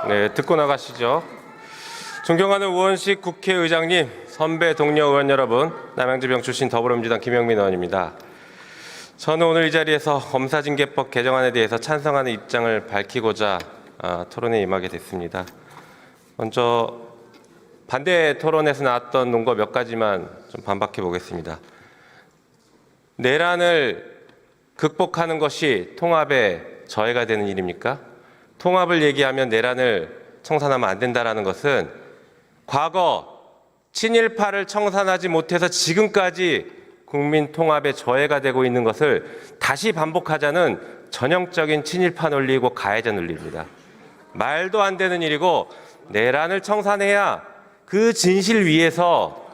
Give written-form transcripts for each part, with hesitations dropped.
네, 듣고 나가시죠. 존경하는 우원식 국회의장님, 선배 동료 의원 여러분, 남양주병 출신 더불어민주당 김영민 의원입니다. 저는 오늘 이 자리에서 검사징계법 개정안에 대해서 찬성하는 입장을 밝히고자 토론에 임하게 됐습니다. 먼저 반대 토론에서 나왔던 논거 몇 가지만 좀 반박해 보겠습니다. 내란을 극복하는 것이 통합의 저해가 되는 일입니까? 통합을 얘기하면 내란을 청산하면 안 된다는 것은 과거 친일파를 청산하지 못해서 지금까지 국민 통합의 저해가 되고 있는 것을 다시 반복하자는 전형적인 친일파 논리이고 가해자 논리입니다. 말도 안 되는 일이고 내란을 청산해야 그 진실 위에서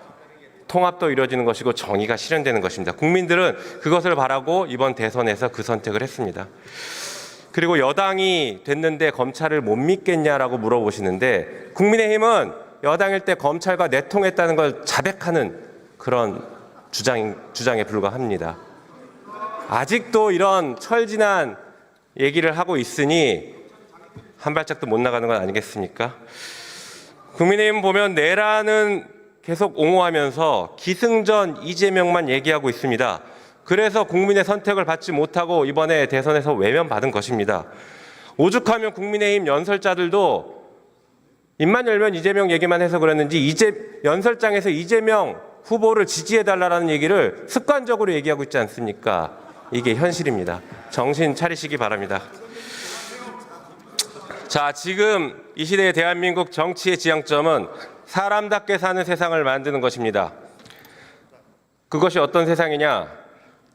통합도 이루어지는 것이고 정의가 실현되는 것입니다. 국민들은 그것을 바라고 이번 대선에서 그 선택을 했습니다. 그리고 여당이 됐는데 검찰을 못 믿겠냐라고 물어보시는데 국민의힘은 여당일 때 검찰과 내통했다는 걸 자백하는 그런 주장에 불과합니다. 아직도 이런 철진한 얘기를 하고 있으니 한 발짝도 못 나가는 건 아니겠습니까? 국민의힘 보면 내란은 계속 옹호하면서 기승전 이재명만 얘기하고 있습니다. 그래서 국민의 선택을 받지 못하고 이번에 대선에서 외면받은 것입니다. 오죽하면 국민의힘 연설자들도 입만 열면 이재명 얘기만 해서 그랬는지 연설장에서 이재명 후보를 지지해달라는 얘기를 습관적으로 얘기하고 있지 않습니까? 이게 현실입니다. 정신 차리시기 바랍니다. 자, 지금 이 시대의 대한민국 정치의 지향점은 사람답게 사는 세상을 만드는 것입니다. 그것이 어떤 세상이냐?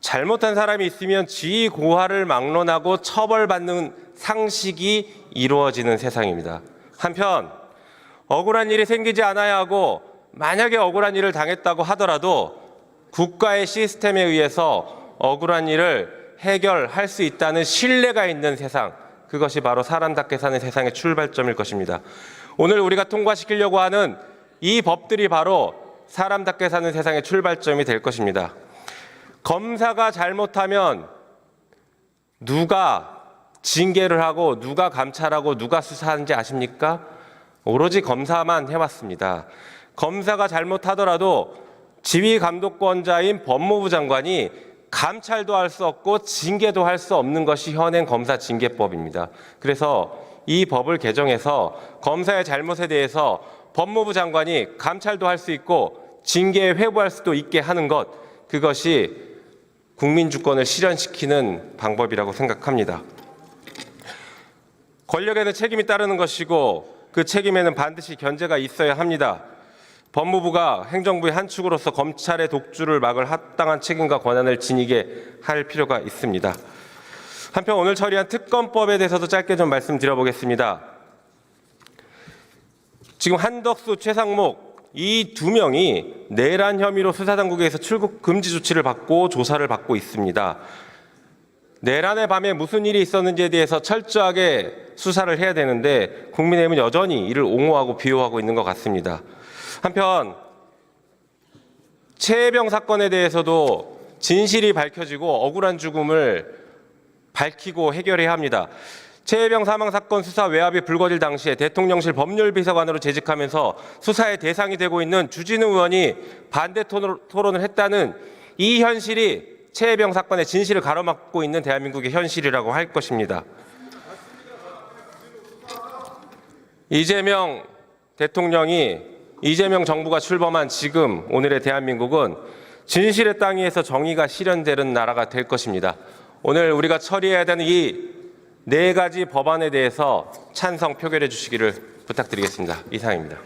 잘못한 사람이 있으면 지위 고하를 막론하고 처벌받는 상식이 이루어지는 세상입니다. 한편 억울한 일이 생기지 않아야 하고 만약에 억울한 일을 당했다고 하더라도 국가의 시스템에 의해서 억울한 일을 해결할 수 있다는 신뢰가 있는 세상, 그것이 바로 사람답게 사는 세상의 출발점일 것입니다. 오늘 우리가 통과시키려고 하는 이 법들이 바로 사람답게 사는 세상의 출발점이 될 것입니다. 검사가 잘못하면 누가 징계를 하고 누가 감찰하고 누가 수사하는지 아십니까? 오로지 검사만 해왔습니다. 검사가 잘못하더라도 지휘감독권자인 법무부 장관이 감찰도 할 수 없고 징계도 할 수 없는 것이 현행 검사징계법입니다. 그래서 이 법을 개정해서 검사의 잘못에 대해서 법무부 장관이 감찰도 할 수 있고 징계에 회부할 수도 있게 하는 것, 그것이 국민 주권을 실현시키는 방법이라고 생각합니다. 권력에는 책임이 따르는 것이고 그 책임에는 반드시 견제가 있어야 합니다. 법무부가 행정부의 한 축으로서 검찰의 독주를 막을 합당한 책임과 권한을 지니게 할 필요가 있습니다. 한편 오늘 처리한 특검법에 대해서도 짧게 좀 말씀드려보겠습니다. 지금 한덕수, 최상목 이 두 명이 내란 혐의로 수사당국에서 출국 금지 조치를 받고 조사를 받고 있습니다. 내란의 밤에 무슨 일이 있었는지에 대해서 철저하게 수사를 해야 되는데 국민의힘은 여전히 이를 옹호하고 비호하고 있는 것 같습니다. 한편 최혜병 사건에 대해서도 진실이 밝혀지고 억울한 죽음을 밝히고 해결해야 합니다. 최혜병 사망 사건 수사 외압이 불거질 당시에 대통령실 법률비서관으로 재직하면서 수사의 대상이 되고 있는 주진우 의원이 반대 토론을 했다는 이 현실이 최혜병 사건의 진실을 가로막고 있는 대한민국의 현실이라고 할 것입니다. 이재명 대통령이 이재명 정부가 출범한 지금 오늘의 대한민국은 진실의 땅 위에서 정의가 실현되는 나라가 될 것입니다. 오늘 우리가 처리해야 되는 이 4가지 법안에 대해서 찬성 표결해 주시기를 부탁드리겠습니다. 이상입니다.